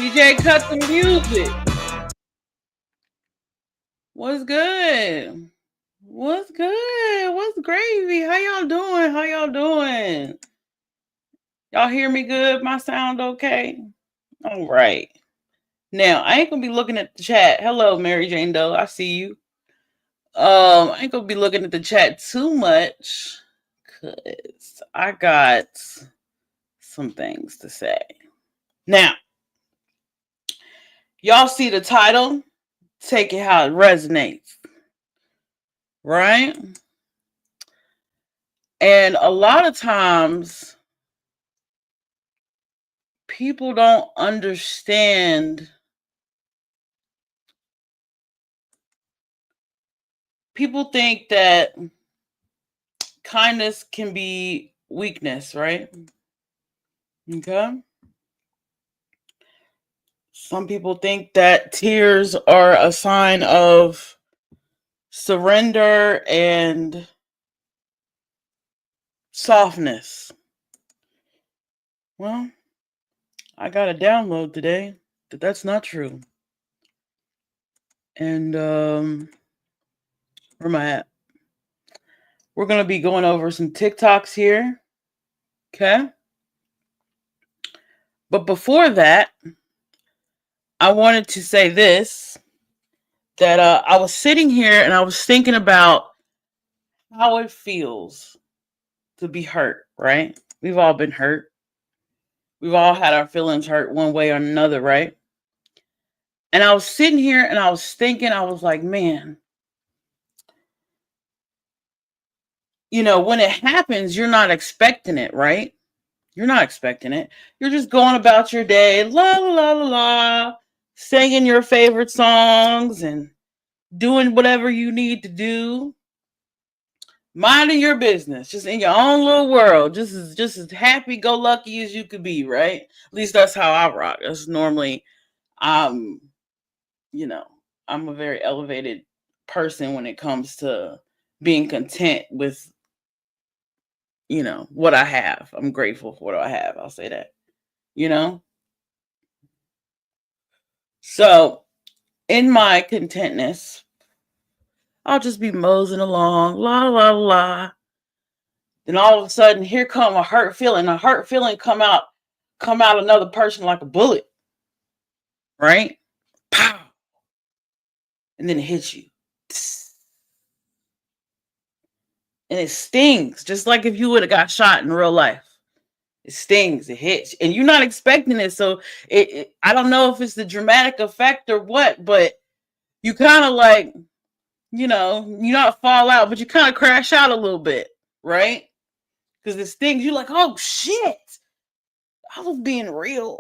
DJ, cut the music. What's good? What's good? What's gravy? How y'all doing? How y'all doing? Y'all hear me good? My sound okay? All right. Now, I ain't gonna be looking at the chat. Hello, Mary Jane Doe. I see you. I ain't gonna be looking at the chat too much because I got some things to say. Now, y'all see the title? Take it how it resonates. Right? And a lot of times people don't understand. People think that kindness can be weakness, right? Okay. Some people think that tears are a sign of surrender and softness. Well, I got a download today that that's not true. And where am I at? We're going to be going over some TikToks here. Okay. But before that, I wanted to say this, that I was sitting here and I was thinking about how it feels to be hurt, right? We've all been hurt. We've all had our feelings hurt one way or another, right? And I was sitting here and I was thinking, I was like, man, when it happens, you're not expecting it, right? You're not expecting it. You're just going about your day, la la la la, singing your favorite songs and doing whatever you need to do, minding your business, just in your own little world, just as happy go lucky as you could be, right? At least that's how I rock. That's normally, I'm a very elevated person when it comes to being content with, what I have. I'm grateful for what I have. I'll say that, you know. So in my contentness, I'll just be moseying along, la la la. Then all of a sudden, here come a hurt feeling. A hurt feeling come out another person like a bullet, right? Pow, and then it hits you, and it stings, just like if you would have got shot in real life. It stings, it hits, and you're not expecting it. So I don't know if it's the dramatic effect or what, but you kind of like, you not fall out, but you kind of crash out a little bit, right? Because it stings. You're like, oh shit, I was being real.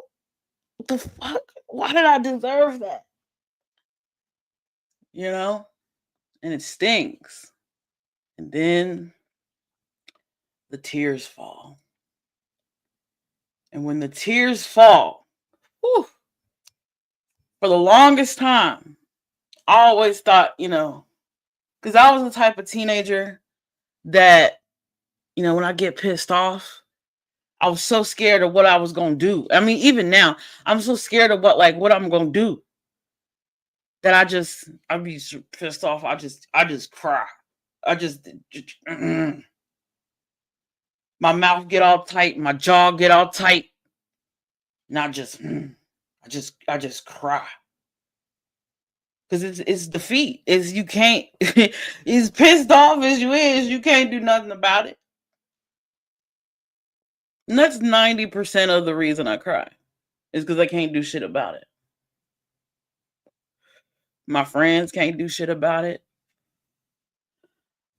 What the fuck? Why did I deserve that? And it stings. And then the tears fall. And when the tears fall, whew, for the longest time, I always thought, because I was the type of teenager that, when I get pissed off, I was so scared of what I was going to do. I mean, even now, I'm so scared of what I'm going to do that I'd be pissed off. I just cry. My mouth get all tight, my jaw get all tight, and I just cry. Because it's defeat. You can't, as pissed off as you can't do nothing about it. And that's 90% of the reason I cry, is because I can't do shit about it. My friends can't do shit about it.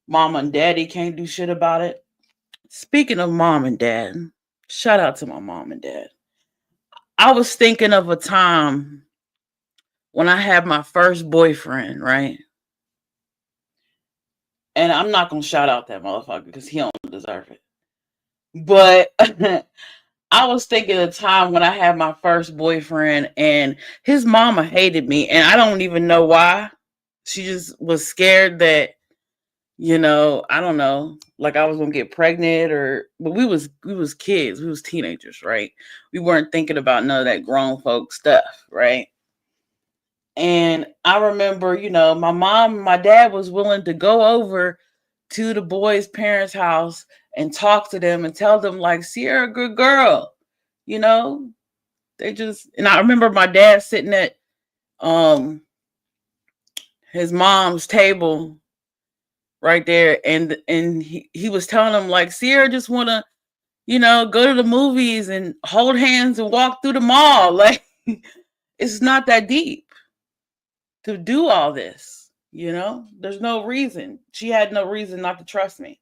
Mom and daddy can't do shit about it. Speaking of mom and dad, shout out to my mom and dad. I was thinking of a time when I had my first boyfriend, right? And I'm not going to shout out that motherfucker because he don't deserve it. But I was thinking of the time when I had my first boyfriend and his mama hated me. And I don't even know why. She just was scared that, I don't know, like I was gonna get pregnant but we was kids, we was teenagers, right? We weren't thinking about none of that grown folk stuff, right? And I remember, my mom and my dad was willing to go over to the boys' parents' house and talk to them and tell them like, Sierra, good girl. You know, and I remember my dad sitting at his mom's table right there, and he was telling them like, Sierra just wanna, go to the movies and hold hands and walk through the mall. Like it's not that deep to do all this. There's no reason. She had no reason not to trust me.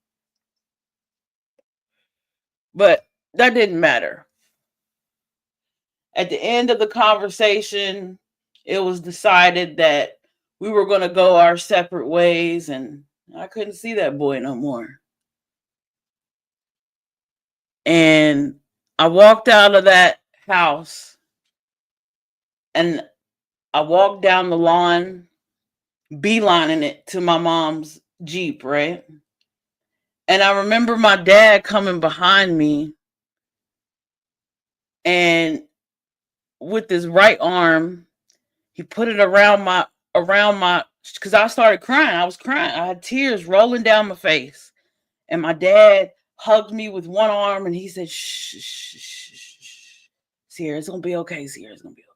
But that didn't matter. At the end of the conversation, it was decided that we were going to go our separate ways, and I couldn't see that boy no more. And I walked out of that house and I walked down the lawn, beelining it to my mom's Jeep, right? And I remember my dad coming behind me and with his right arm, he put it around my because I started crying. I was crying. I had tears rolling down my face. And my dad hugged me with one arm and he said, shh, shh, shh, shh. Sierra, it's gonna be okay, Sierra. It's gonna be okay.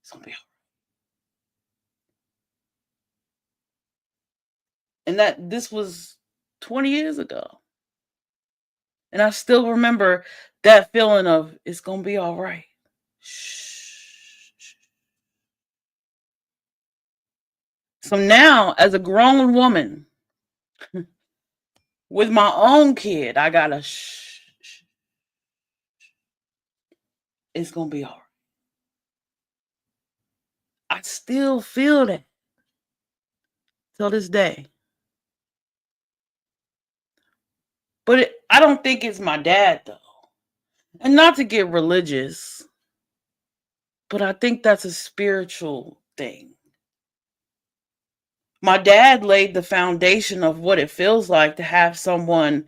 It's gonna be okay. And this was 20 years ago. And I still remember that feeling of it's gonna be all right. Shh. So now, as a grown woman with my own kid, I gotta shh. It's gonna be all right. I still feel that till this day. But I don't think it's my dad, though. And not to get religious, but I think that's a spiritual thing. My dad laid the foundation of what it feels like to have someone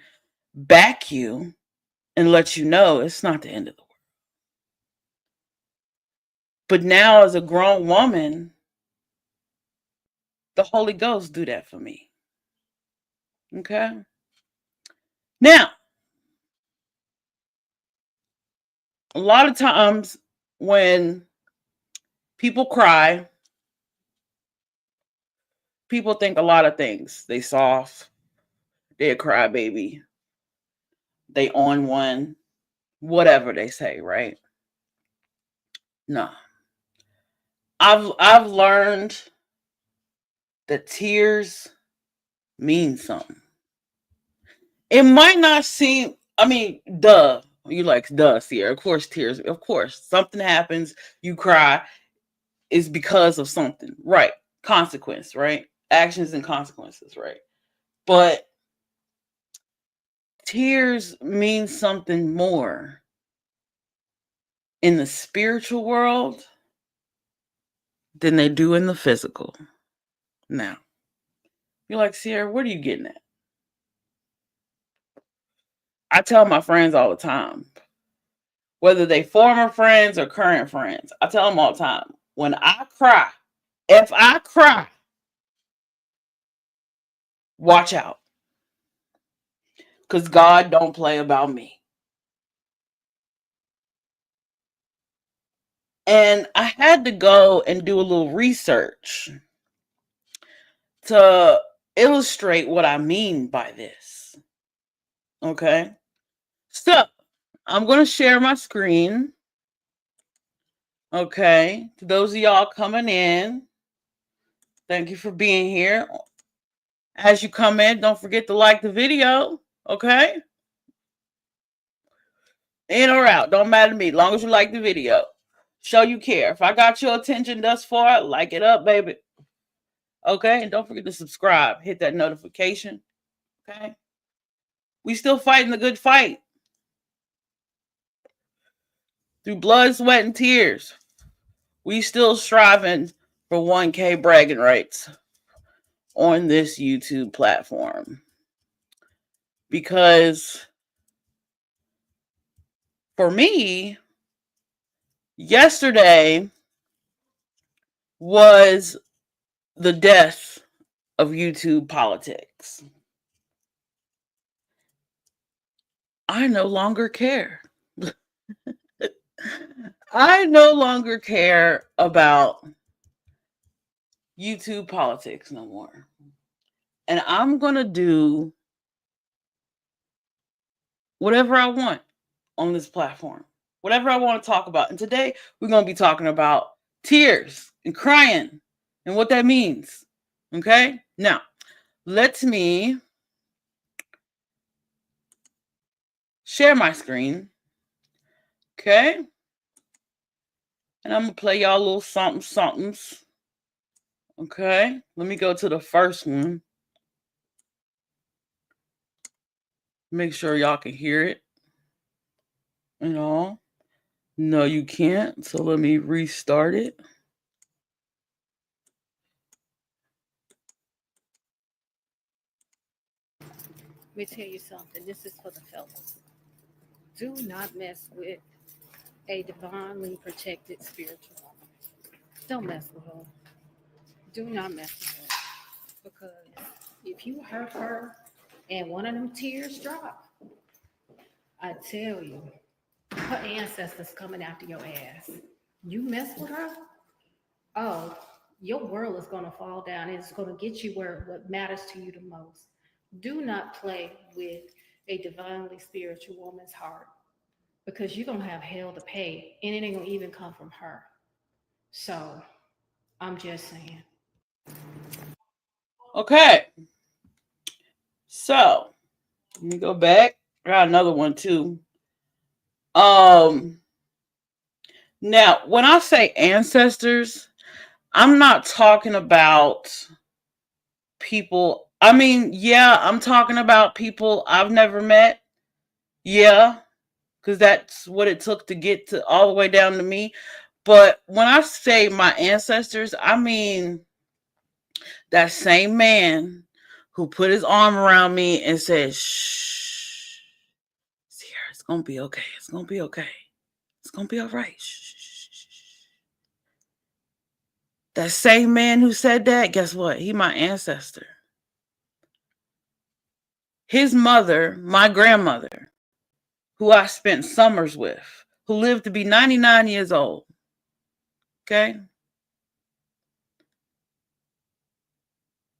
back you and let you know it's not the end of the world. But now, as a grown woman, the Holy Ghost do that for me. Okay? Now, a lot of times when people cry, people think a lot of things. They soft, they a crybaby, they on one, whatever they say, right? No. I've learned that tears mean something. It might not seem, duh. You like, duh, Sierra. Of course, tears. Of course. Something happens, you cry, is because of something. Right. Consequence, right? Actions and consequences, right? But tears mean something more in the spiritual world than they do in the physical. Now, you're like, Sierra, what are you getting at? I tell my friends all the time, whether they former friends or current friends, I tell them all the time, when I cry, if I cry, watch out. Because God don't play about me. And I had to go and do a little research to illustrate what I mean by this. Okay? So, I'm going to share my screen. Okay? To those of y'all coming in, thank you for being here. As you come in, don't forget to like the video. Okay? In or out, don't matter to me. As long as you like the video. Show you care. If I got your attention thus far, like it up, baby. Okay? And don't forget to subscribe. Hit that notification. Okay? We still fighting the good fight. Through blood, sweat, and tears. We still striving for 1K bragging rights. on this YouTube platform. Because for me, yesterday was the death of YouTube politics. I no longer care. I no longer care about YouTube politics no more. And I'm going to do whatever I want on this platform, whatever I want to talk about. And today we're going to be talking about tears and crying and what that means. Okay? Now, let me share my screen. Okay? And I'm going to play y'all little somethings. Okay? Let me go to the first one. Make sure y'all can hear it. No, you can't. So let me restart it. Let me tell you something. This is for the fellas. Do not mess with a divinely protected spiritual woman. Don't mess with her. Do not mess with her. Because if you hurt her and one of them tears drop, I tell you, her ancestors coming after your ass. You mess with her, oh, your world is gonna fall down. It's gonna get you where what matters to you the most. Do not play with a divinely spiritual woman's heart because you're gonna have hell to pay, and it ain't gonna even come from her. So I'm just saying. Okay. So let me go back. I got another one too. Now when I say ancestors, I'm not talking about people. I mean, yeah, I'm talking about people I've never met. Yeah, because that's what it took to get to all the way down to me. But when I say my ancestors, I mean that same man who put his arm around me and said, "Shh, Sierra, it's gonna be okay. It's gonna be okay. It's gonna be all right." Shh. That same man who said that, guess what? He my ancestor. His mother, my grandmother, who I spent summers with, who lived to be 99 years old. Okay?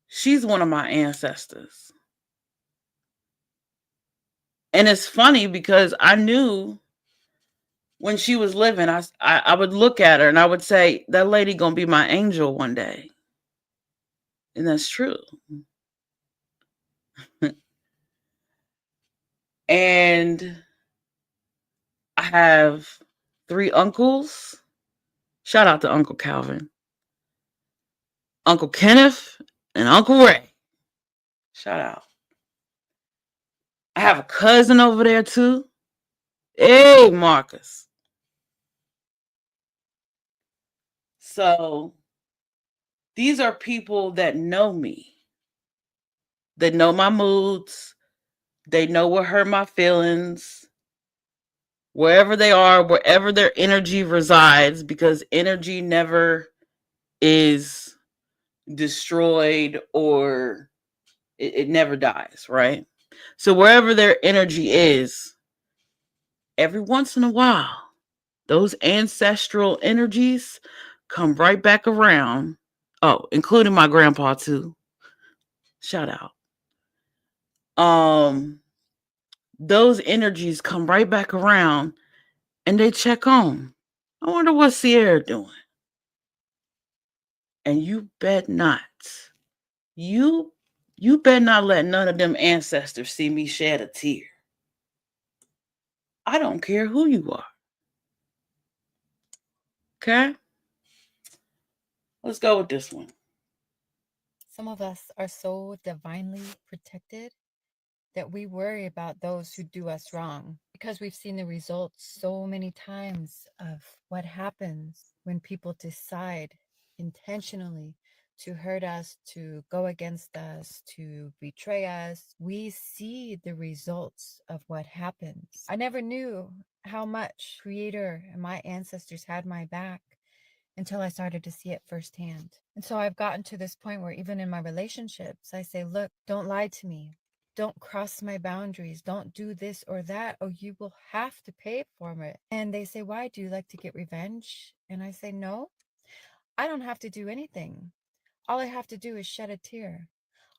She's one of my ancestors. And it's funny because I knew when she was living, I would look at her and I would say, that lady gonna be my angel one day. And that's true. And I have 3 uncles. Shout out to Uncle Calvin, Uncle Kenneth, and Uncle Ray. Shout out. I have a cousin over there too. Hey, Marcus. So these are people that know me, that know my moods, they know what hurt my feelings, wherever they are, wherever their energy resides, because energy never is destroyed or it never dies, right? So wherever their energy is, every once in a while, those ancestral energies come right back around. Oh, including my grandpa too. Shout out. Um, those energies come right back around and they check on. I wonder what Sierra doing. And you bet not. You you better not let none of them ancestors see me shed a tear. I don't care who you are. Okay? Let's go with this one. Some of us are so divinely protected that we worry about those who do us wrong because we've seen the results so many times of what happens when people decide intentionally to hurt us, to go against us, to betray us, we see the results of what happens. I never knew how much Creator and my ancestors had my back until I started to see it firsthand. And so I've gotten to this point where even in my relationships, I say, look, don't lie to me. Don't cross my boundaries. Don't do this or that, or you will have to pay for it. And they say, why? Do you like to get revenge? And I say, no, I don't have to do anything. All I have to do is shed a tear.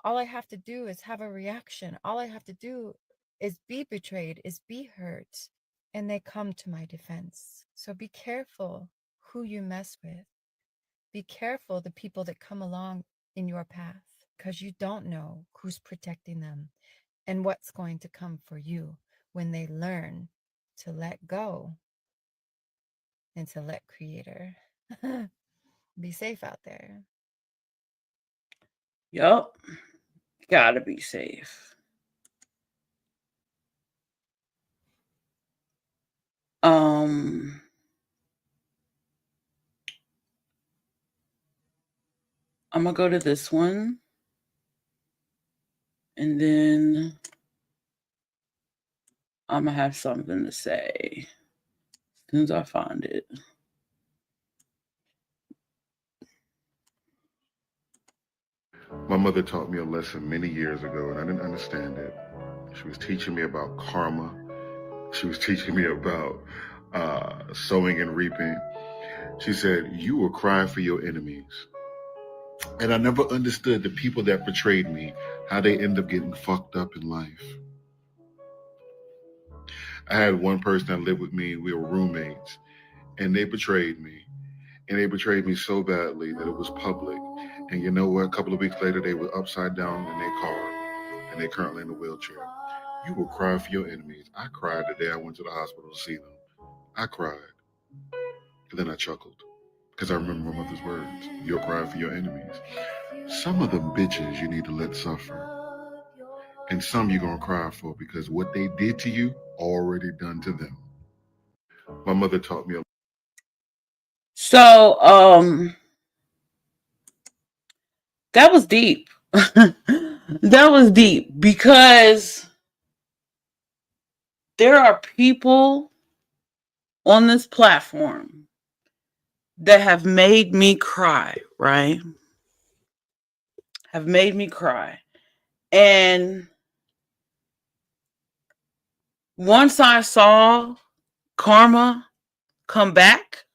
All I have to do is have a reaction. All I have to do is be betrayed, is be hurt. And they come to my defense. So be careful who you mess with. Be careful the people that come along in your path, because you don't know who's protecting them and what's going to come for you when they learn to let go and to let Creator. Be safe out there. Yup. Gotta be safe. I'm gonna go to this one. And then I'm gonna have something to say as soon as I find it. My mother taught me a lesson many years ago, and I didn't understand it. She was teaching me about karma. She was teaching me about sowing and reaping. She said, you will cry for your enemies. And I never understood the people that betrayed me, how they end up getting fucked up in life. I had one person that lived with me. We were roommates, and they betrayed me. And they betrayed me so badly that it was public. And you know what? A couple of weeks later, they were upside down in their car, and they're currently in a wheelchair. You will cry for your enemies. I cried the day I went to the hospital to see them. I cried. And then I chuckled, because I remember my mother's words. You'll cry for your enemies. Some of them bitches you need to let suffer. And some you're going to cry for because what they did to you, already done to them. My mother taught me a So, that was deep. That was deep because there are people on this platform that have made me cry, right? Have made me cry. And once I saw karma come back,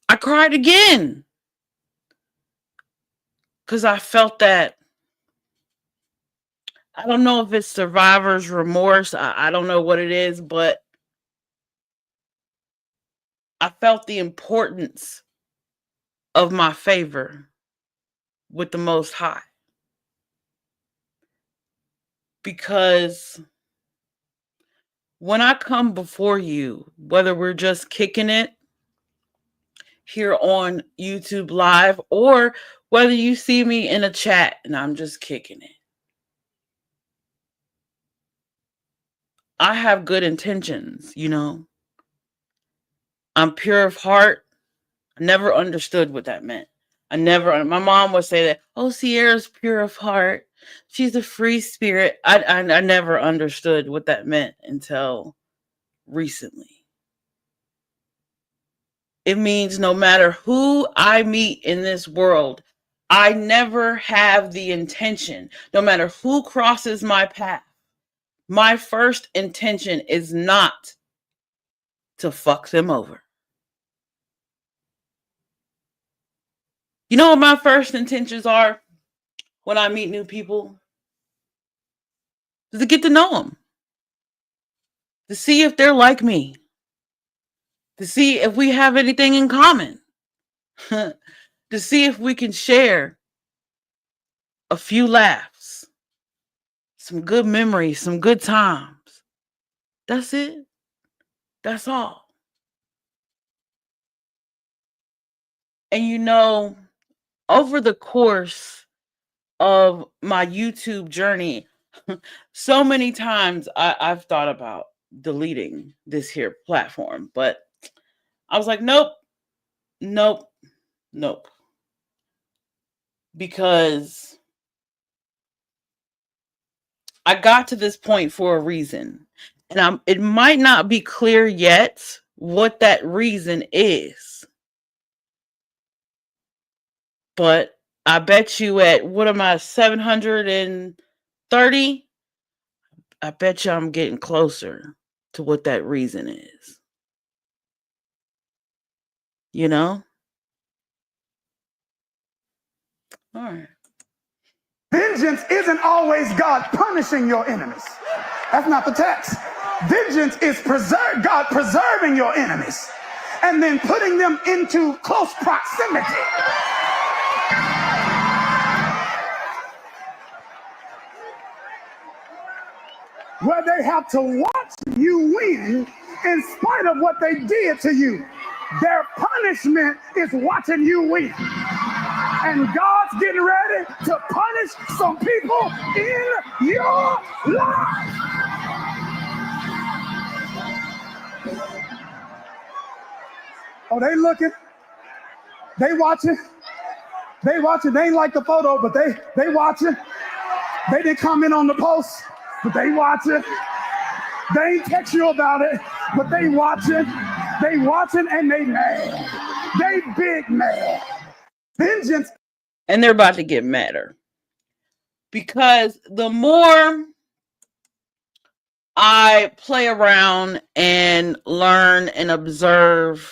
I cried again. Because I felt that, I don't know if it's survivor's remorse. I don't know what it is, but I felt the importance of my favor with the Most High. Because when I come before you, whether we're just kicking it here on YouTube Live, or whether you see me in a chat and I'm just kicking it, I have good intentions, you know. I'm pure of heart. I never understood what that meant. My mom would say that, oh, Sierra's pure of heart. She's a free spirit. I never understood what that meant until recently. It means no matter who I meet in this world, I never have the intention, no matter who crosses my path, my first intention is not to fuck them over. You know what my first intentions are when I meet new people? Is to get to know them. To see if they're like me. To see if we have anything in common. To see if we can share a few laughs. Some good memories, some good times. That's it. That's all. And you know, over the course of my YouTube journey, so many times I've thought about deleting this here platform, but I was like, nope. because I got to this point for a reason. And it might not be clear yet what that reason is. But I bet you at, what am I, 730? I bet you I'm getting closer to what that reason is. You know? All right. Vengeance isn't always God punishing your enemies. That's not the text. Vengeance is God preserving your enemies and then putting them into close proximity. Where they have to watch you win in spite of what they did to you. Their punishment is watching you win. And God's getting ready to punish some people in your life. Oh, they looking. They watching. They watching. They ain't like the photo, but they watching. They didn't comment on the post, but they watching. They ain't text you about it, but they watching. They watching and they mad. They big mad. Vengeance. And they're about to get madder. Because the more I play around and learn and observe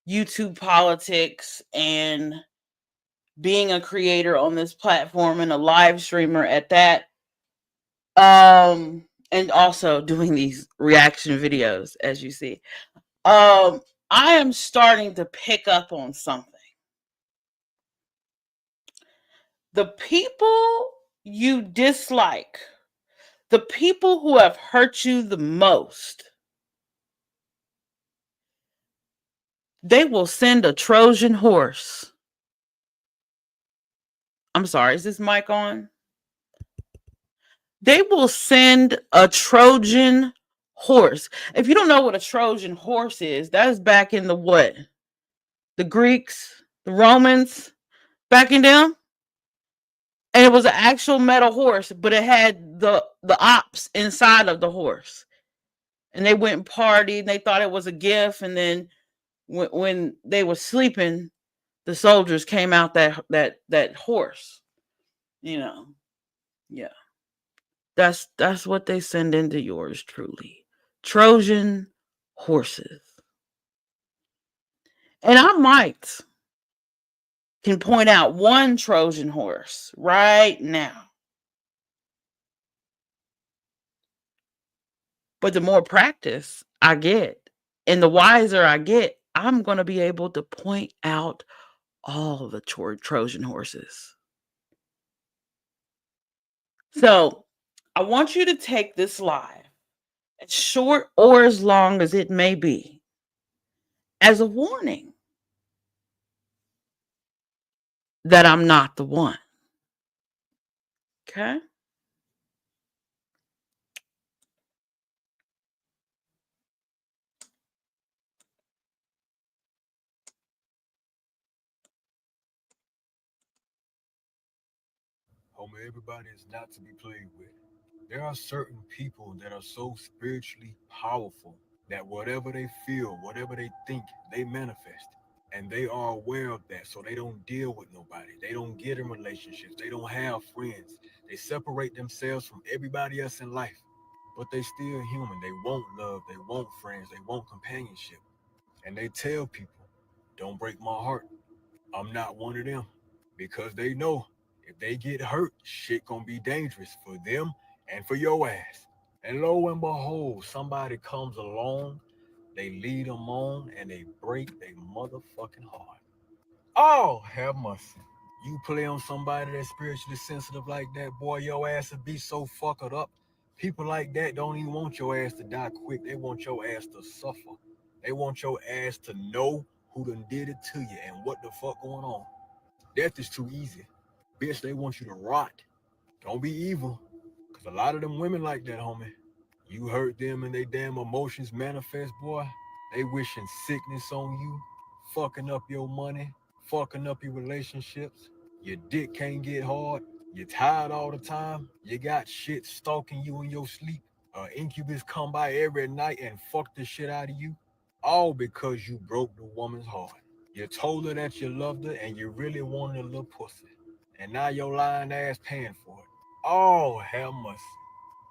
YouTube politics and being a creator on this platform and a live streamer at that, and also doing these reaction videos, as you see, I am starting to pick up on something. The people you dislike, the people who have hurt you the most, they will send a Trojan horse. I'm sorry, is this mic on? They will send a Trojan horse. If you don't know what a Trojan horse is, that is back in the what? The Greeks, the Romans, back in them. And it was an actual metal horse, but it had the ops inside of the horse. And they went and partied, and they thought it was a gift. And then when they were sleeping, the soldiers came out that horse. You know, yeah. That's what they send into yours truly. Trojan horses. And I might can point out one Trojan horse right now. But the more practice I get and the wiser I get, I'm going to be able to point out all the Trojan horses. So I want you to take this live, as short or as long as it may be, as a warning that I'm not the one. Okay? Homie, everybody is not to be played with. There are certain people that are so spiritually powerful that whatever they feel, whatever they think, they manifest. And they are aware of that, so they don't deal with nobody. They don't get in relationships. They don't have friends. They separate themselves from everybody else in life. But they still human. They want love. They want friends. They want companionship. And they tell people, don't break my heart. I'm not one of them. Because they know if they get hurt, shit gonna be dangerous for them and for your ass. And lo and behold, somebody comes along, they lead them on, and they break their motherfucking heart. Oh, have mercy. You play on somebody that's spiritually sensitive like that, boy, your ass will be so fucked up. People like that don't even want your ass to die quick. They want your ass to suffer. They want your ass to know who done did it to you and what the fuck going on. Death is too easy. Bitch, they want you to rot. Don't be evil. Because a lot of them women like that, homie. You hurt them and they damn emotions manifest, boy. They wishing sickness on you, fucking up your money, fucking up your relationships, your dick can't get hard, you're tired all the time, you got shit stalking you in your sleep, incubus come by every night and fuck the shit out of you, all because you broke the woman's heart. You told her that you loved her and you really wanted a little pussy. And now your lying ass paying for it. Oh, hell must.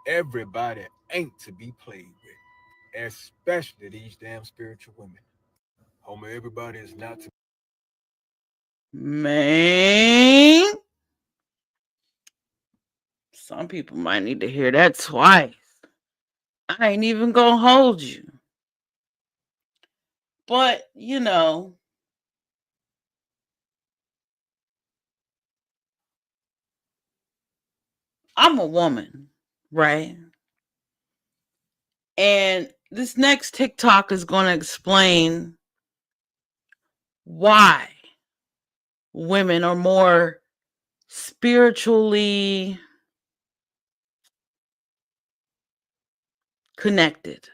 Everybody ain't to be played with, especially these damn spiritual women. Homie, everybody is not to. Man, some people might need to hear that twice. I ain't even gonna hold you. But, you know, I'm a woman, right? And this next TikTok is going to explain why women are more spiritually connected,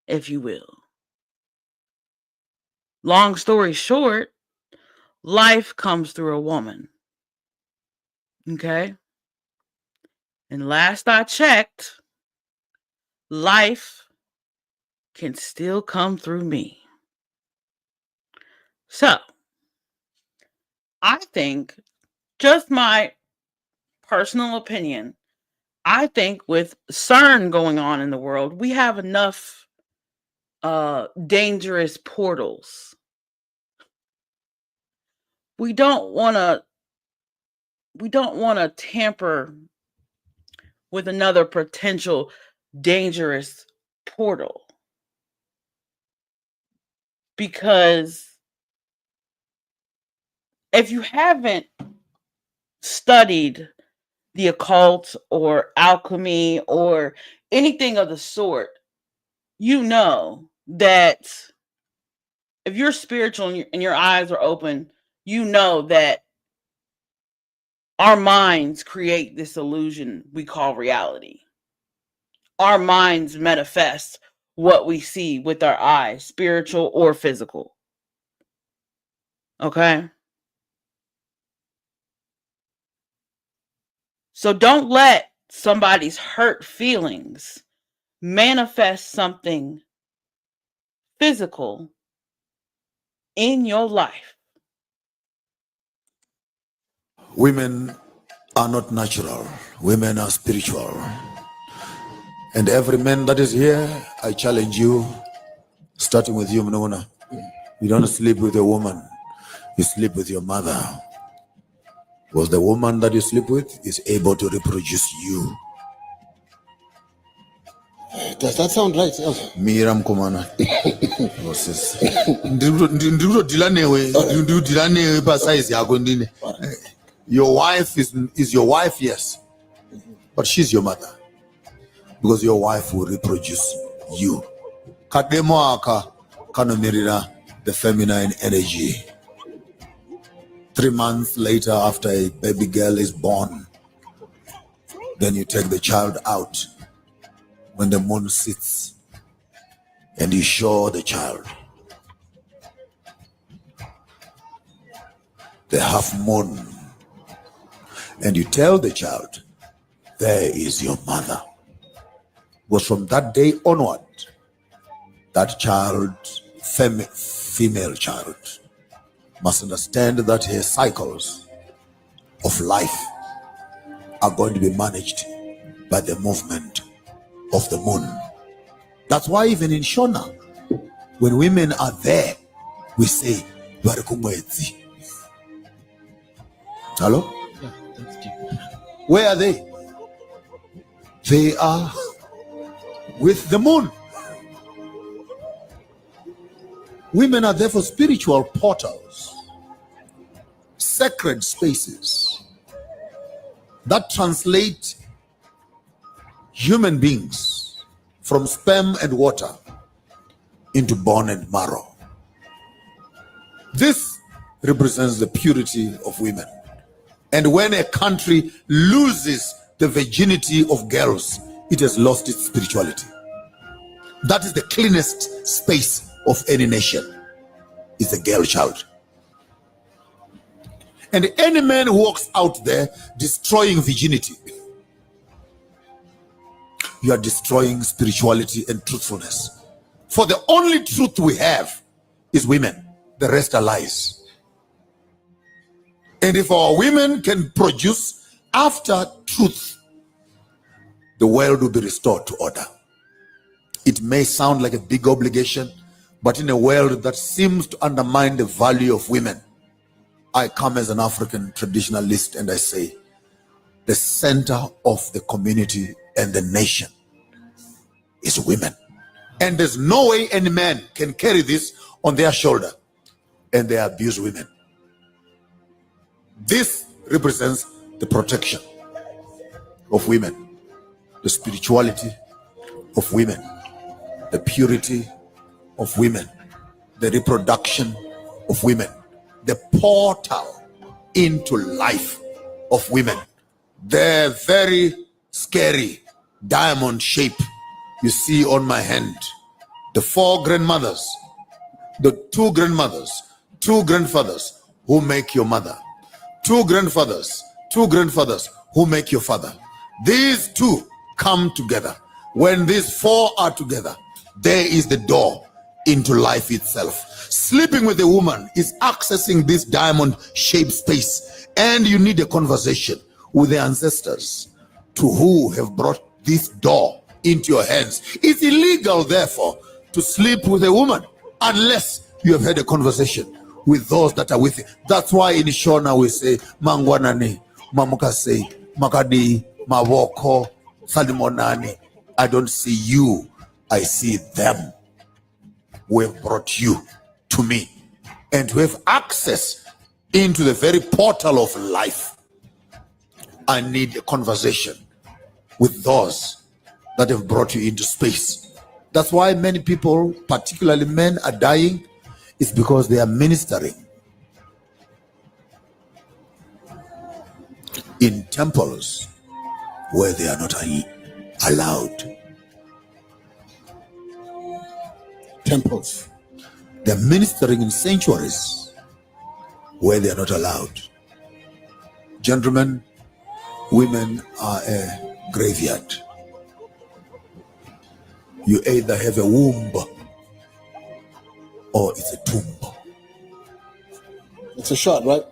if you will. Long story short, life comes through a woman. Okay? And last I checked, life can still come through me. So, I think, just my personal opinion, I think with CERN going on in the world, we have enough dangerous portals. We don't want to tamper with another potential dangerous portal, because if you haven't studied the occult or alchemy or anything of the sort, you know that if you're spiritual and your eyes are open, you know that our minds create this illusion we call reality. Our minds manifest what we see with our eyes, spiritual or physical. Okay? So don't let somebody's hurt feelings manifest something physical in your life. Women are not natural. Women are spiritual. And every man that is here, I challenge you, starting with you, Mnuna. You don't sleep with a woman. You sleep with your mother. Because the woman that you sleep with is able to reproduce you. Does that sound right? Miram Kumana. Your wife is your wife, yes. But she's your mother. Because your wife will reproduce you. Kademoaka kanomirira, the feminine energy. 3 months later, after a baby girl is born, then you take the child out when the moon sits and you show the child the half moon and you tell the child, there is your mother. Because from that day onward, that child, female child, must understand that her cycles of life are going to be managed by the movement of the moon. That's why even in Shona, when women are there, we say, hello? Yeah, that's deep. Where are they? They are with the moon. Women are therefore spiritual portals, sacred spaces that translate human beings from sperm and water into bone and marrow. This represents the purity of women. And when a country loses the virginity of girls, it has lost its spirituality. That is the cleanest space of any nation, is the girl child. And any man who walks out there destroying virginity, you are destroying spirituality and truthfulness. For the only truth we have is women. The rest are lies. And if our women can produce after truth, the world will be restored to order. It may sound like a big obligation, but in a world that seems to undermine the value of women, I come as an African traditionalist and I say, the center of the community and the nation is women. And there's no way any man can carry this on their shoulder and they abuse women. This represents the protection of women, the spirituality of women, the purity of women, the reproduction of women, the portal into life of women. The very scary diamond shape you see on my hand, the 4 grandmothers, the 2 grandmothers, 2 grandfathers who make your mother, 2 grandfathers, 2 grandfathers who make your father. These 2 come together. When these 4 are together, there is the door into life itself. Sleeping with a woman is accessing this diamond shaped space, and you need a conversation with the ancestors to who have brought this door into your hands. It's illegal, therefore, to sleep with a woman unless you have had a conversation with those that are with you. That's why in Shona we say Mangwanani, Mamukase, Makadi, Mawoko, Salimonani. I don't see you, I see them who have brought you to me and who have access into the very portal of life. I need a conversation with those that have brought you into space. That's why many people, particularly men, are dying. It's because they are ministering in temples where they are not allowed. Temples. They're ministering in sanctuaries where they are not allowed. Gentlemen, women are a graveyard. You either have a womb or it's a tomb. It's a shot, right?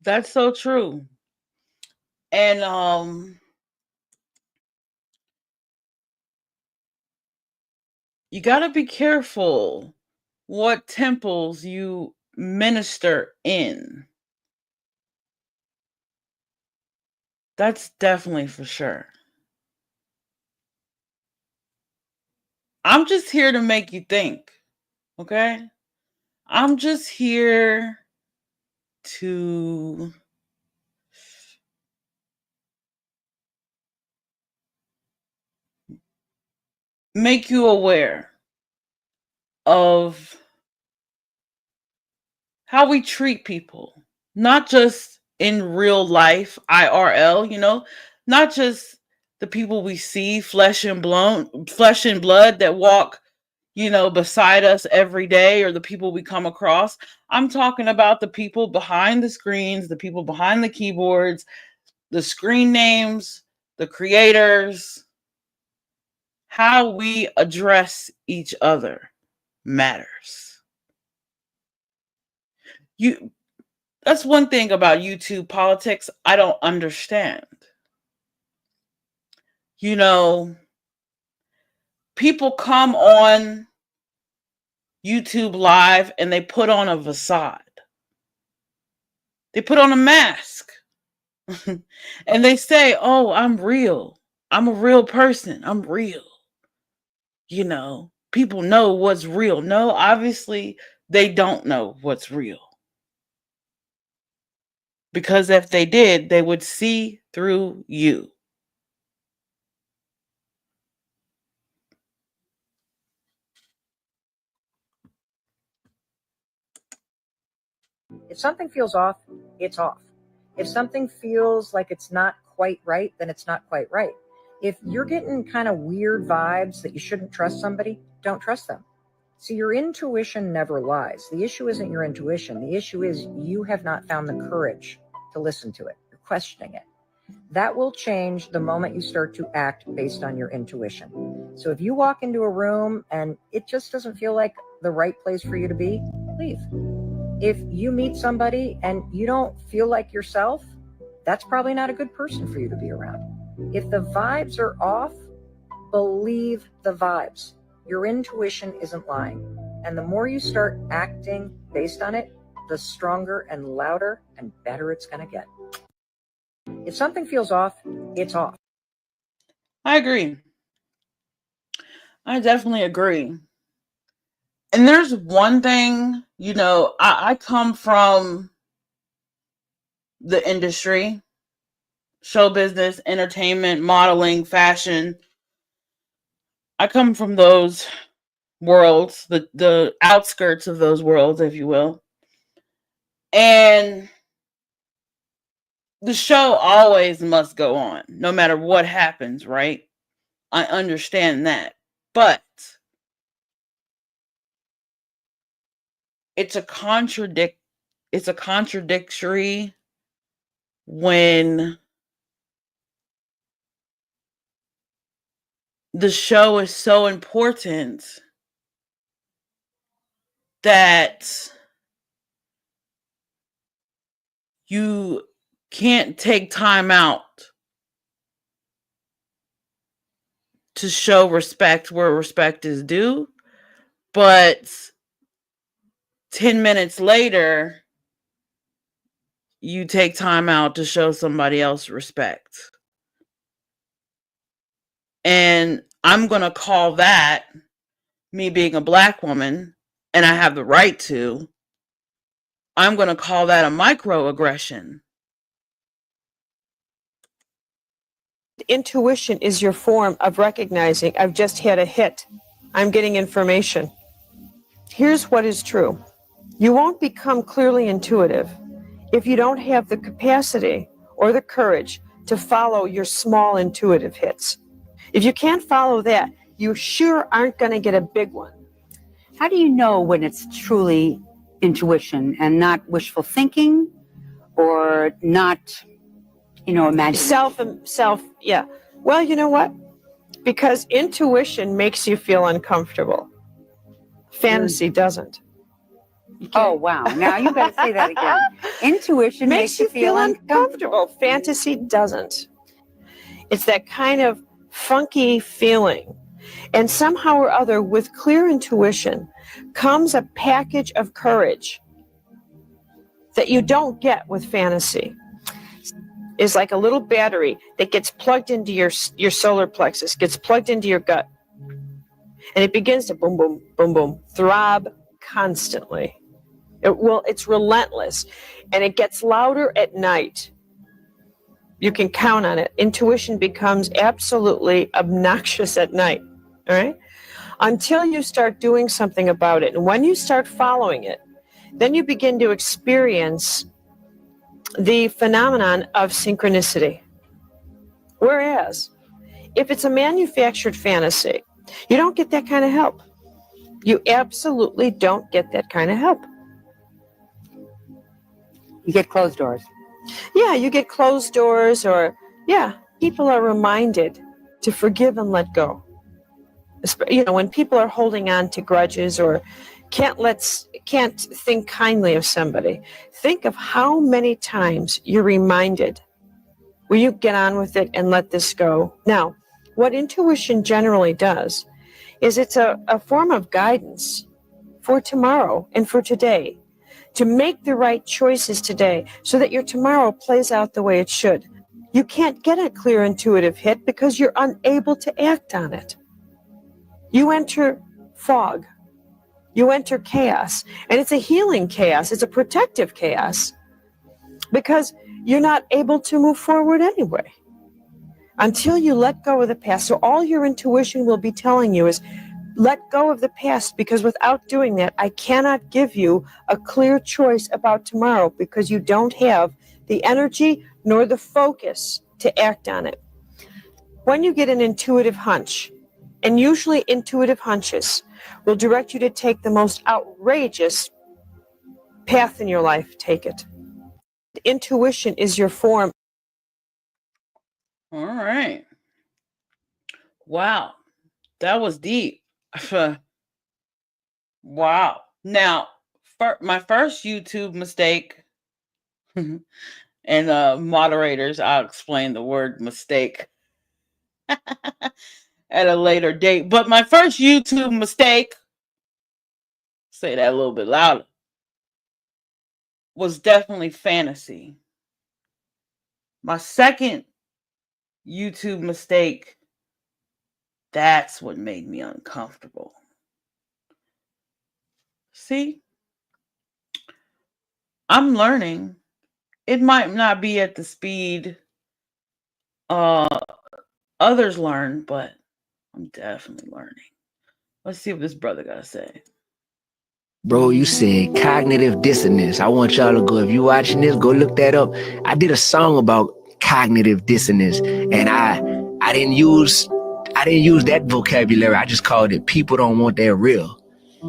That's so true. And you got to be careful what temples you minister in. That's definitely for sure. I'm just here to make you think, okay? I'm just here to make you aware of how we treat people, not just in real life, IRL, not just the people we see, flesh and blood that walk, beside us every day, or the people we come across. I'm talking about the people behind the screens, the people behind the keyboards, the screen names, the creators. How we address each other matters. That's one thing about YouTube politics I don't understand. People come on YouTube Live and they put on a facade. They put on a mask. And they say, "Oh, I'm real. I'm a real person. I'm real." People know what's real. No, obviously they don't know what's real. Because if they did, they would see through you. If something feels off, it's off. If something feels like it's not quite right, then it's not quite right. If you're getting kind of weird vibes that you shouldn't trust somebody, don't trust them. See, your intuition never lies. The issue isn't your intuition. The issue is you have not found the courage to listen to it. You're questioning it. That will change the moment you start to act based on your intuition. So if you walk into a room and it just doesn't feel like the right place for you to be, leave. If you meet somebody and you don't feel like yourself, that's probably not a good person for you to be around. If the vibes are off, believe the vibes. Your intuition isn't lying. And the more you start acting based on it, the stronger and louder and better it's going to get. If something feels off, it's off. I agree. I definitely agree. And there's one thing, I come from the industry, show business, entertainment, modeling, fashion. I come from those worlds, the outskirts of those worlds, if you will. And the show always must go on, no matter what happens, right? I understand that. But it's a contradictory when the show is so important that you can't take time out to show respect where respect is due, but 10 minutes later, you take time out to show somebody else respect. And I'm going to call that, me being a Black woman, and I have the right to, I'm going to call that a microaggression. Intuition is your form of recognizing, I've just had a hit. I'm getting information. Here's what is true. You won't become clearly intuitive if you don't have the capacity or the courage to follow your small intuitive hits. If you can't follow that, you sure aren't going to get a big one. How do you know when it's truly intuition and not wishful thinking or not, imagination? Yeah. Well, you know what? Because intuition makes you feel uncomfortable. Fantasy doesn't. Oh, wow. Now you got to say that again. Intuition makes you feel uncomfortable. Fantasy doesn't. It's that kind of funky feeling. And somehow or other, with clear intuition, comes a package of courage that you don't get with fantasy. It's like a little battery that gets plugged into your solar plexus, gets plugged into your gut. And it begins to boom, boom, boom, boom, throb constantly. It's relentless. And it gets louder at night. You can count on it. Intuition becomes absolutely obnoxious at night. All right? Until you start doing something about it. And when you start following it, then you begin to experience the phenomenon of synchronicity. Whereas, if it's a manufactured fantasy, you don't get that kind of help. You absolutely don't get that kind of help. You get closed doors. Yeah, you get closed doors, or, people are reminded to forgive and let go. When people are holding on to grudges or can't think kindly of somebody, think of how many times you're reminded, will you get on with it and let this go? Now, what intuition generally does is it's a form of guidance for tomorrow and for today, to make the right choices today so that your tomorrow plays out the way it should. You can't get a clear intuitive hit because you're unable to act on it. You enter fog. You enter chaos. And it's a healing chaos. It's a protective chaos because you're not able to move forward anyway until you let go of the past. So all your intuition will be telling you is, let go of the past, because without doing that, I cannot give you a clear choice about tomorrow because you don't have the energy nor the focus to act on it. When you get an intuitive hunch, and usually intuitive hunches will direct you to take the most outrageous path in your life. Take it. Intuition is your form. All right. Wow. That was deep. Wow. Now, my first YouTube mistake, and moderators, I'll explain the word mistake at a later date. But my first YouTube mistake, say that a little bit louder, was definitely fantasy. My second YouTube mistake, that's what made me uncomfortable. See, I'm learning. It might not be at the speed others learn, but I'm definitely learning. Let's see what this brother got to say. Bro, you said cognitive dissonance. I want y'all to go, if you watching this, go look that up. I did a song about cognitive dissonance, and I didn't use that vocabulary. I just called it people don't want that real.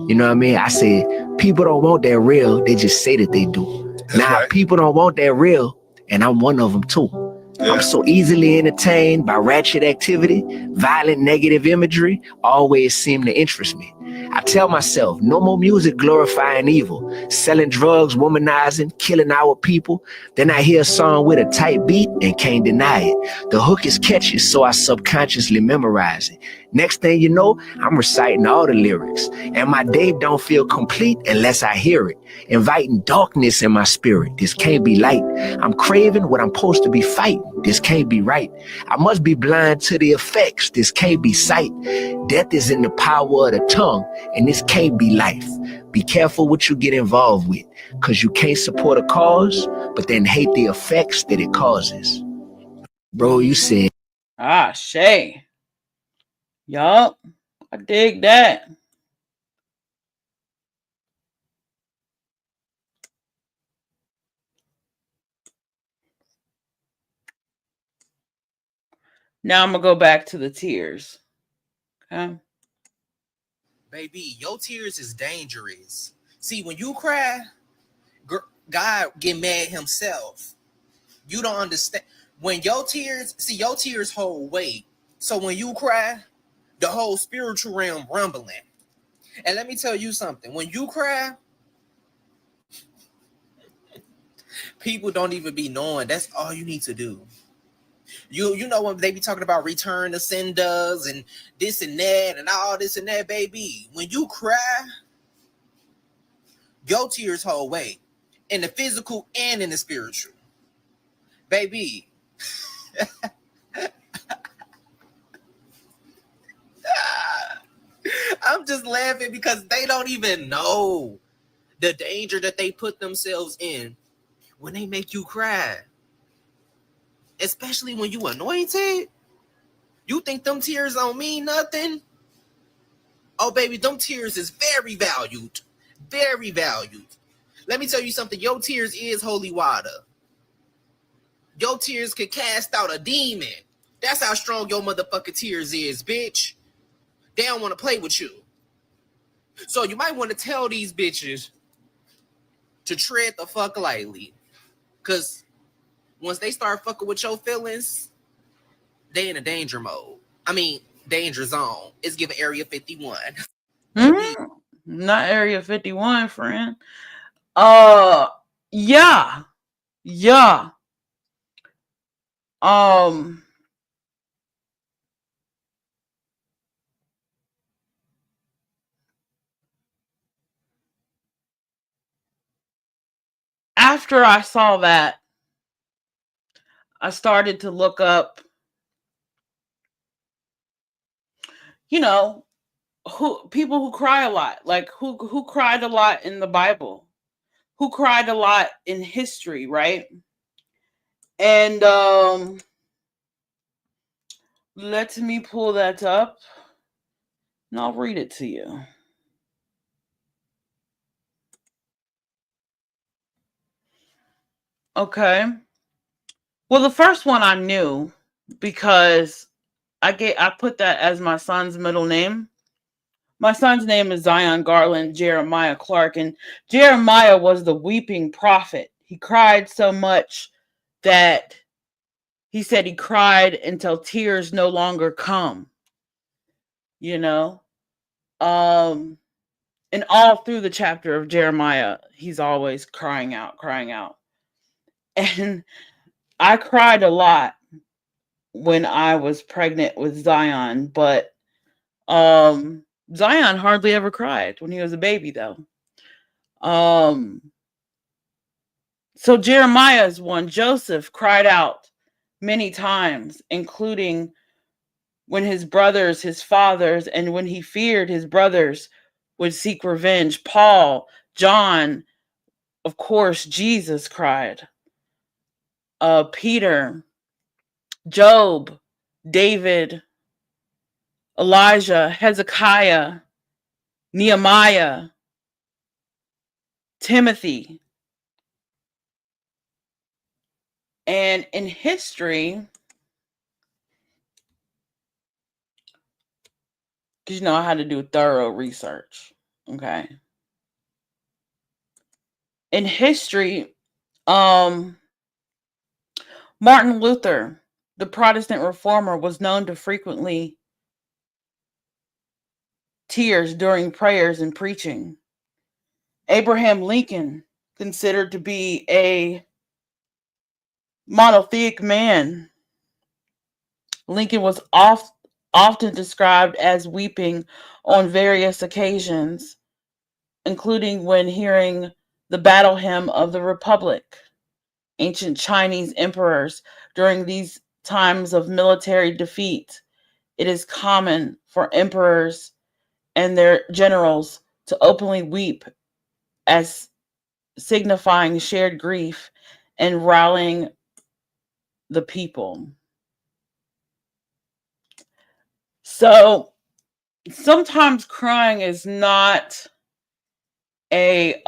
You know what I mean? I said people don't want that real. They just say that they do. Now, people don't want that real, and I'm one of them too. I'm so easily entertained by ratchet activity, violent negative imagery always seem to interest me. I tell myself, no more music glorifying evil, selling drugs, womanizing, killing our people. Then I hear a song with a tight beat and can't deny it. The hook is catchy, so I subconsciously memorize it. Next thing you know, I'm reciting all the lyrics, and my day don't feel complete unless I hear it. Inviting darkness in my spirit, this can't be light. I'm craving what I'm supposed to be fighting, this can't be right. I must be blind to the effects, this can't be sight. Death is in the power of the tongue, and this can't be life. Be careful what you get involved with, because you can't support a cause, but then hate the effects that it causes. Bro, you said. Ah, Shay. Yup, I dig that. Now I'm going to go back to the tears. Okay. Baby, your tears is dangerous. See, when you cry, God get mad himself. You don't understand. When your tears hold weight. So when you cry, the whole spiritual realm rumbling. And let me tell you something. When you cry, people don't even be knowing. That's all you need to do. You know when they be talking about return to senders and this and that and all this and that, baby. When you cry, your tears hold weight in the physical and in the spiritual. Baby. I'm just laughing because they don't even know the danger that they put themselves in when they make you cry. Especially when you anointed. You think them tears don't mean nothing? Oh, baby, them tears is very valued. Very valued. Let me tell you something. Your tears is holy water. Your tears could cast out a demon. That's how strong your motherfucking tears is, bitch. They don't want to play with you. So you might want to tell these bitches to tread the fuck lightly. Because once they start fucking with your feelings, they in a danger mode. I mean, danger zone. It's given Area 51. Not Area 51, friend. Yeah. After I saw that, I started to look up, people who cry a lot, like who cried a lot in the Bible, who cried a lot in history, right? And let me pull that up and I'll read it to you. Okay. Well, the first one I knew because I put that as my son's middle name. My son's name is Zion Garland Jeremiah Clark, and Jeremiah was the weeping prophet. He cried so much that he said he cried until tears no longer come. You know, and all through the chapter of Jeremiah, he's always crying out. And I cried a lot when I was pregnant with Zion, but Zion hardly ever cried when he was a baby, though. So Jeremiah is one. Joseph cried out many times, including when his brothers, his fathers, and when he feared his brothers would seek revenge. Paul, John, of course, Jesus cried. Peter, Job, David, Elijah, Hezekiah, Nehemiah, Timothy. And in history, because I had to do thorough research, okay? In history, Martin Luther, the Protestant reformer, was known to frequently tears during prayers and preaching. Abraham Lincoln, considered to be a monotheistic man, Lincoln was often described as weeping on various occasions, including when hearing the battle hymn of the Republic. Ancient Chinese emperors, during these times of military defeat, it is common for emperors and their generals to openly weep as signifying shared grief and rallying the people. So sometimes crying is not a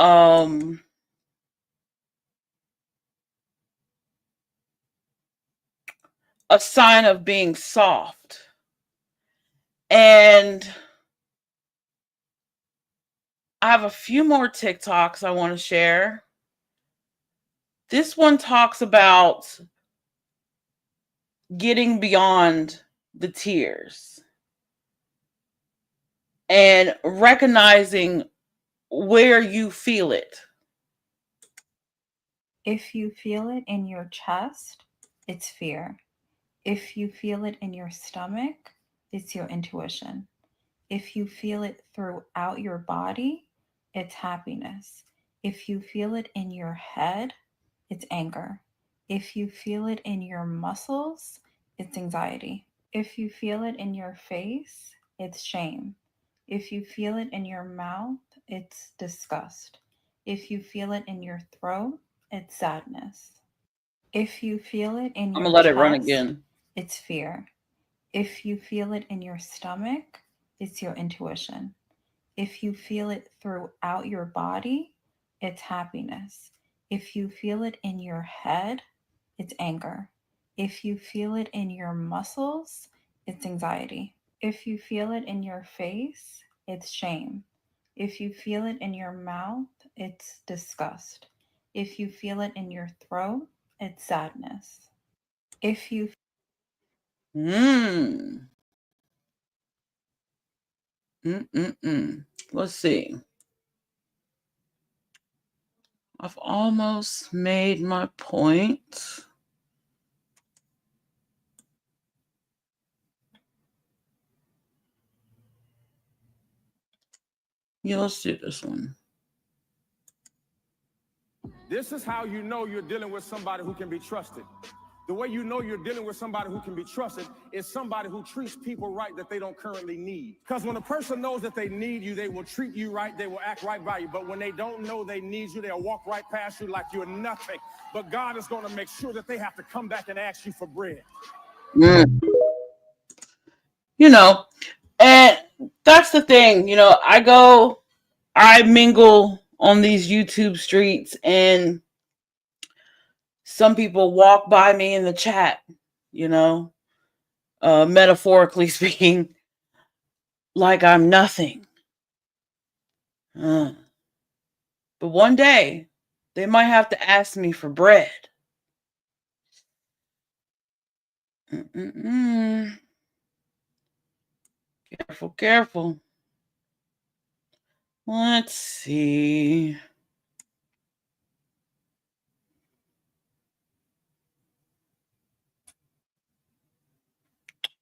sign of being soft. And I have a few more TikToks I want to share. This one talks about getting beyond the tears and recognizing where you feel it. If you feel it in your chest, it's fear. If you feel it in your stomach, it's your intuition. If you feel it throughout your body, it's happiness. If you feel it in your head, it's anger. If you feel it in your muscles, it's anxiety. If you feel it in your face, it's shame. If you feel it in your mouth, it's disgust. If you feel it in your throat, it's sadness. If you feel it in I'm your gonna let it run chest, again. it's fear. If you feel it in your stomach, it's your intuition. If you feel it throughout your body, it's happiness. If you feel it in your head, it's anger. If you feel it in your muscles, it's anxiety. If you feel it in your face, it's shame. If you feel it in your mouth, it's disgust. If you feel it in your throat, it's sadness. If you Let's see. I've almost made my point. Yeah, let's do this one. This is how you know you're dealing with somebody who can be trusted. The way you know you're dealing with somebody who can be trusted is somebody who treats people right that they don't currently need. Because when a person knows that they need you, they will treat you right, they will act right by you. But when they don't know they need you, they'll walk right past you like you're nothing. But God is going to make sure that they have to come back and ask you for bread. You know, and that's the thing, I mingle on these YouTube streets, and some people walk by me in the chat, metaphorically speaking, like I'm nothing, But one day, they might have to ask me for bread. Careful, careful. Let's see.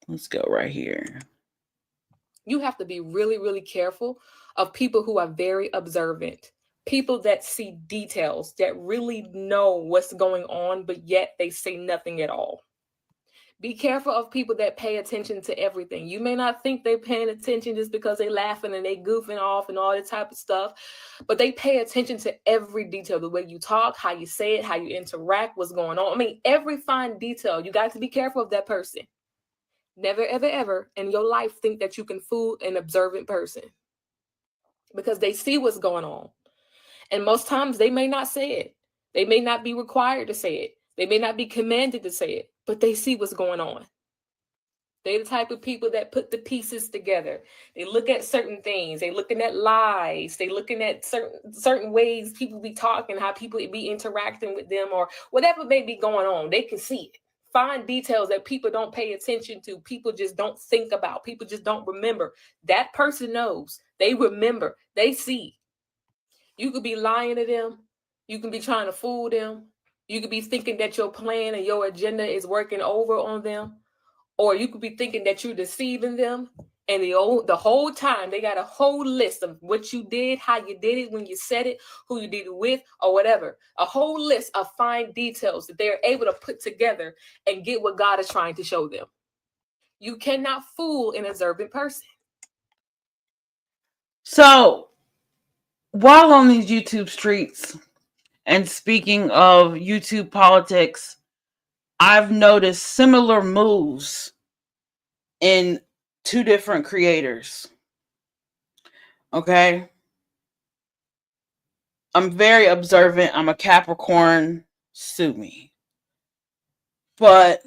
Let's go right here. You have to be really, really careful of people who are very observant, people that see details, that really know what's going on, but yet they say nothing at all. Be careful of people that pay attention to everything. You may not think they're paying attention just because they're laughing and they goofing off and all that type of stuff, but they pay attention to every detail, the way you talk, how you say it, how you interact, what's going on. I mean, every fine detail. You got to be careful of that person. Never, ever, ever in your life think that you can fool an observant person, because they see what's going on. And most times they may not say it. They may not be required to say it. They may not be commanded to say it, but they see what's going on. They're the type of people that put the pieces together. They look at certain things. They're looking at lies. They're looking at certain ways people be talking, how people be interacting with them, or whatever may be going on. They can see it. Find details that people don't pay attention to. People just don't think about. People just don't remember. That person knows. They remember. They see. You could be lying to them. You can be trying to fool them. You could be thinking that your plan and your agenda is working over on them. Or you could be thinking that you're deceiving them. And the whole time, they got a whole list of what you did, how you did it, when you said it, who you did it with, or whatever. A whole list of fine details that they're able to put together and get what God is trying to show them. You cannot fool an observant person. So, while on these YouTube streets, and speaking of YouTube politics, I've noticed similar moves in two different creators. Okay? I'm very observant. I'm a Capricorn. Sue me. But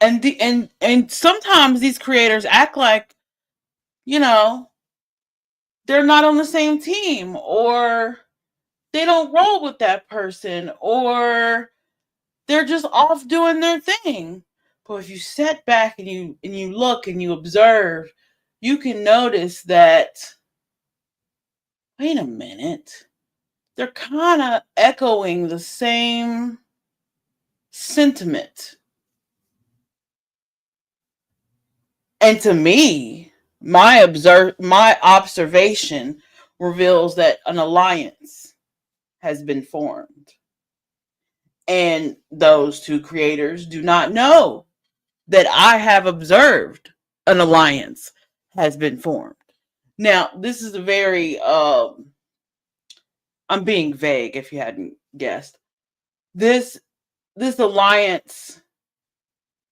and sometimes these creators act like, you know, they're not on the same team, or they don't roll with that person, or they're just off doing their thing. But if you sit back and you look and you observe, you can notice that, wait a minute, they're kind of echoing the same sentiment. And to me, my observation reveals that an alliance has been formed. And those two creators do not know that I have observed an alliance has been formed. Now, this is a very, I'm being vague if you hadn't guessed. This alliance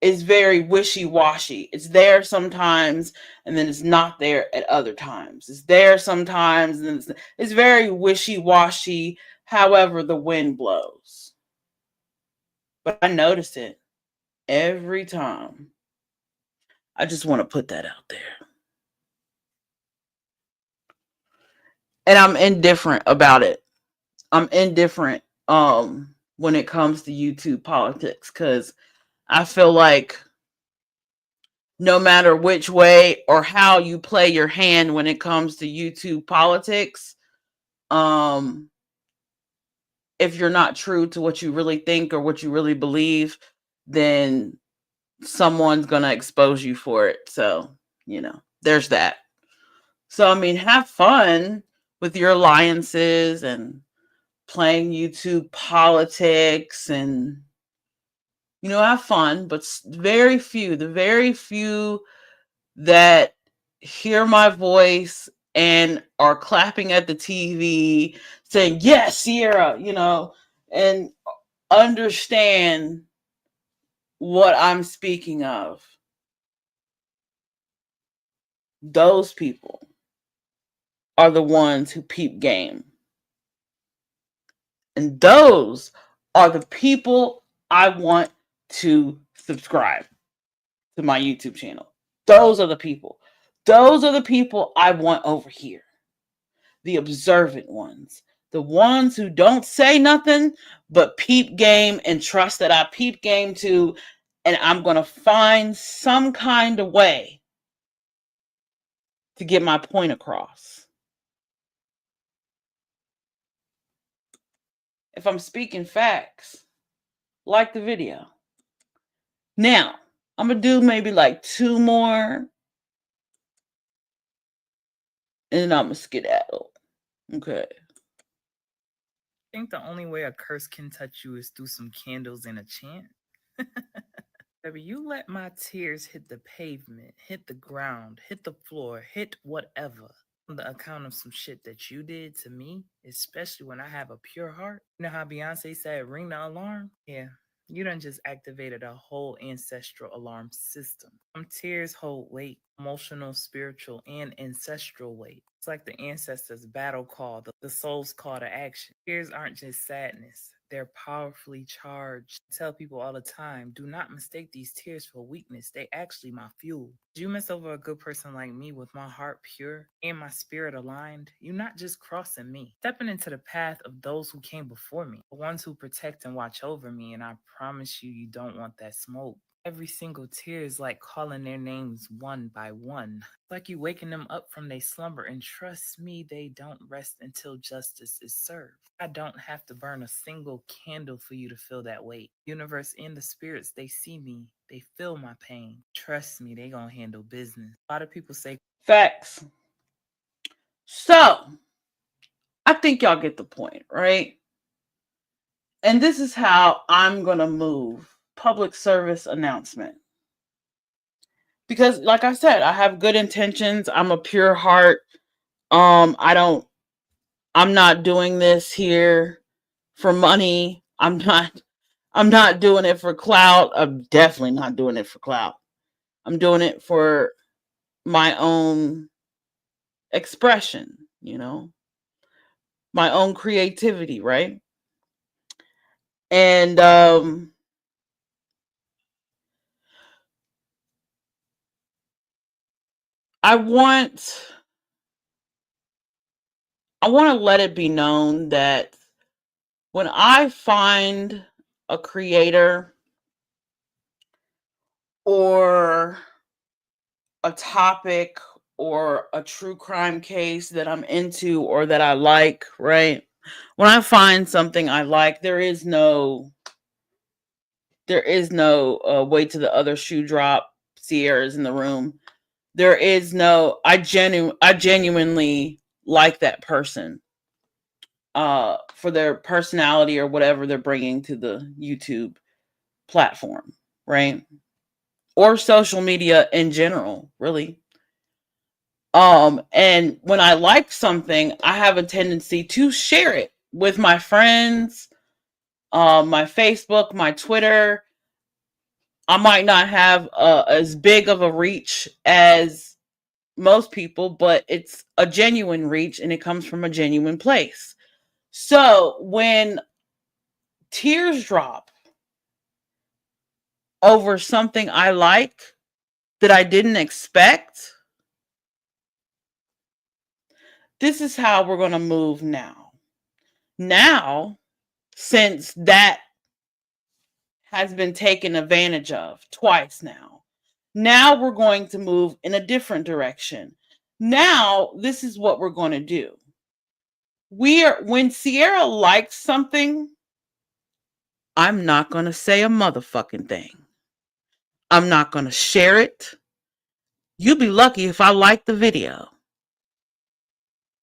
is very wishy-washy. It's there sometimes, and then it's not there at other times. It's there sometimes, and then it's very wishy-washy, however the wind blows. But I notice it every time. I just want to put that out there. And I'm indifferent about it. I'm indifferent when it comes to YouTube politics, because I feel like no matter which way or how you play your hand when it comes to YouTube politics, if you're not true to what you really think or what you really believe, then someone's going to expose you for it. So, you know, there's that. So, I mean, have fun with your alliances and playing YouTube politics, and, you know, have fun. But the very few that hear my voice and are clapping at the TV saying, yes, Sierra, you know, and understand what I'm speaking of. Those people are the ones who peep game. And those are the people I want to subscribe to my YouTube channel. Those are the people. Those are the people I want over here. The observant ones. The ones who don't say nothing, but peep game and trust that I peep game too. And I'm going to find some kind of way to get my point across. If I'm speaking facts, like the video. Now, I'm going to do maybe like 2 more. And then I'm going to skedaddle. Okay. I think the only way a curse can touch you is through some candles and a chant. Baby, you let my tears hit the pavement, hit the ground, hit the floor, hit whatever. On the account of some shit that you did to me, especially when I have a pure heart. You know how Beyonce said, ring the alarm? Yeah, you done just activated a whole ancestral alarm system. Some tears hold weight, emotional, spiritual, and ancestral weight. It's like the ancestors' battle call, the soul's call to action. Tears aren't just sadness. They're powerfully charged. I tell people all the time, do not mistake these tears for weakness. They actually my fuel. You miss over a good person like me with my heart pure and my spirit aligned. You're not just crossing me, stepping into the path of those who came before me, the ones who protect and watch over me. And I promise you, you don't want that smoke. Every single tear is like calling their names one by one. It's like you waking them up from their slumber, and trust me, they don't rest until justice is served. I don't have to burn a single candle for you to feel that weight. Universe and the spirits, they see me. They feel my pain. Trust me, they gonna handle business. A lot of people say facts. So, I think y'all get the point, right? And this is how I'm gonna move. Public service announcement. Because like I said, I have good intentions. I'm a pure heart. I'm not doing this here for money. I'm not doing it for clout. I'm definitely not doing it for clout. I'm doing it for my own expression, my own creativity, right? And I want to let it be known that when I find a creator or a topic or a true crime case that I'm into or that I like, right? When I find something I like, there is no way to the other shoe drop. Sierra's in the room. There is no, I genuinely like that person for their personality or whatever they're bringing to the YouTube platform, right? Or social media in general, really. And when I like something, I have a tendency to share it with my friends, my Facebook, my Twitter. I might not have as big of a reach as most people, but it's a genuine reach and it comes from a genuine place. So when tears drop over something I like that I didn't expect, this is how we're going to move now. Now, since that has been taken advantage of twice now we're going to move in a different direction. Now, this is what we're going to do. When Sierra likes something, I'm not going to say a motherfucking thing. I'm not going to share it. You'd be lucky if I like the video.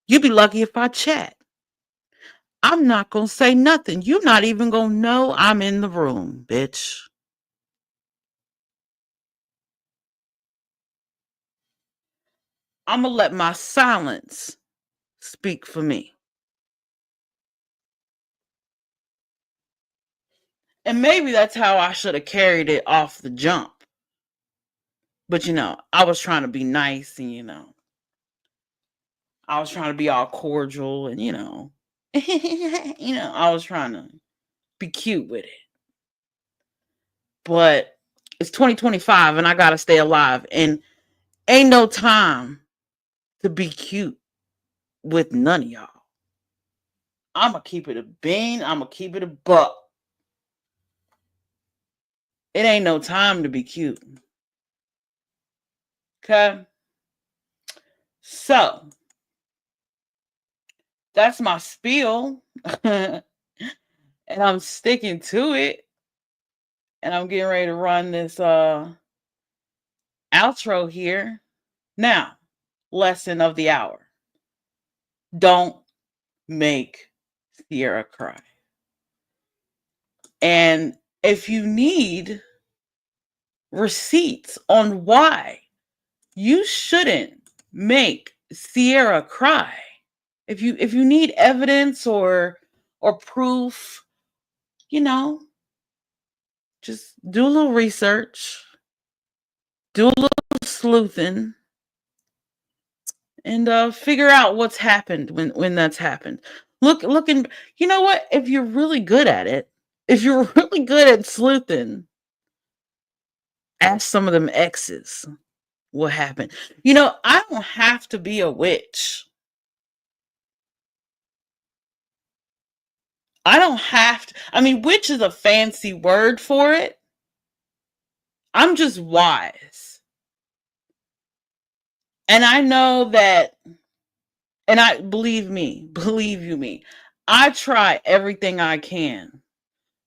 You'd be lucky if I chat. I'm not going to say nothing. You're not even going to know I'm in the room, bitch. I'm going to let my silence speak for me. And maybe that's how I should have carried it off the jump. But, I was trying to be nice and, I was trying to be all cordial and, I was trying to be cute with it. But it's 2025 and I got to stay alive. And Ain't no time to be cute with none of y'all. I'm going to keep it a bean. I'm going to keep it a buck. It ain't no time to be cute. Okay? So, that's my spiel. And I'm sticking to it. And I'm getting ready to run this outro here. Now, lesson of the hour. Don't make Ciara cry. And if you need receipts on why you shouldn't make Ciara cry, if you need evidence or proof, just do a little research, do a little sleuthing, and figure out what's happened when that's happened. Looking, you know what? If you're really good at it, if you're really good at sleuthing, ask some of them exes what happened. I don't have to be a witch. I don't have to. I mean, witch is a fancy word for it. I'm just wise. And I know that, and believe you me, I try everything I can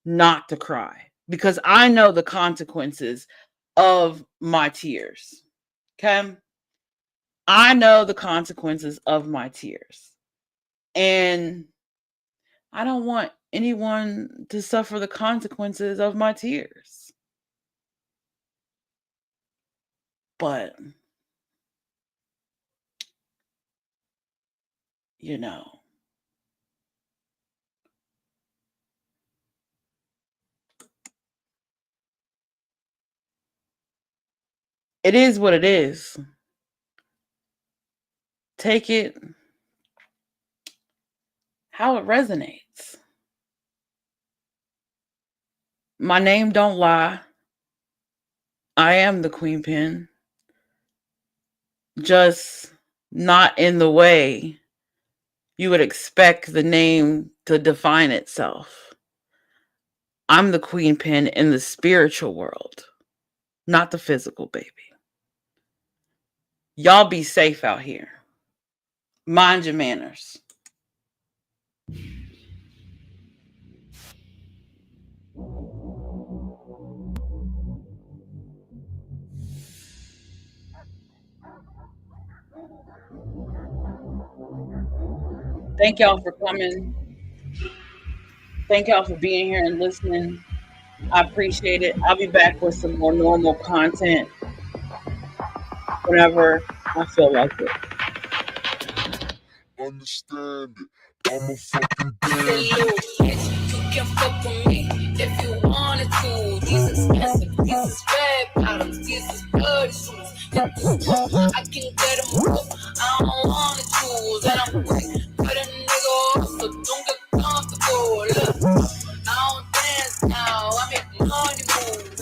not to cry because I know the consequences of my tears. Okay? I know the consequences of my tears. And I don't want anyone to suffer the consequences of my tears. But, it is what it is. Take it how it resonates. My name don't lie. I am the Queen Pen. Just not in the way you would expect the name to define itself. I'm the Queen Pen in the spiritual world, not the physical, baby. Y'all be safe out here. Mind your manners. Thank y'all for coming. Thank y'all for being here and listening. I appreciate it. I'll be back with some more normal content whenever I feel like it. Understand it. I'm a fucking you can fuck with me if you wanted to. These expensive, these is red bottoms, these is bloody shoes. I can get them up. I don't want to choose, and I'm quick. Put a nigga off, so don't get comfortable. Look, I don't dance now, I make money move.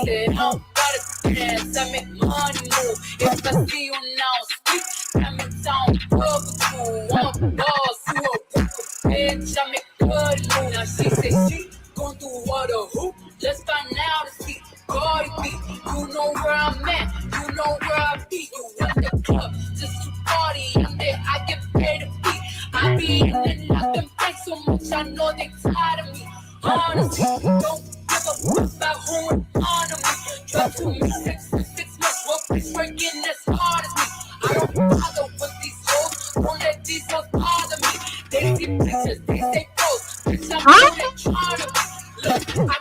Said I don't gotta dance, I make money move. If I see you now speak, that means I don't fuck with you. I'm a boss, you a bitch, I make good move. Now she say she gon' do what a hoop. Let's find out and see. Cardi B, you know where I'm at, you know where I be. You in the club just to party, and there I get paid to be. I be in and out them banks so much, I know they tired of me. Honestly, don't give a fuck about who in front of me. Drop to me 6 months, what bitch working as hard as me. I don't bother with these hoes, don't let these hoes bother me. They see pictures, they say posts, bitch I'm on that chart of me. Look, I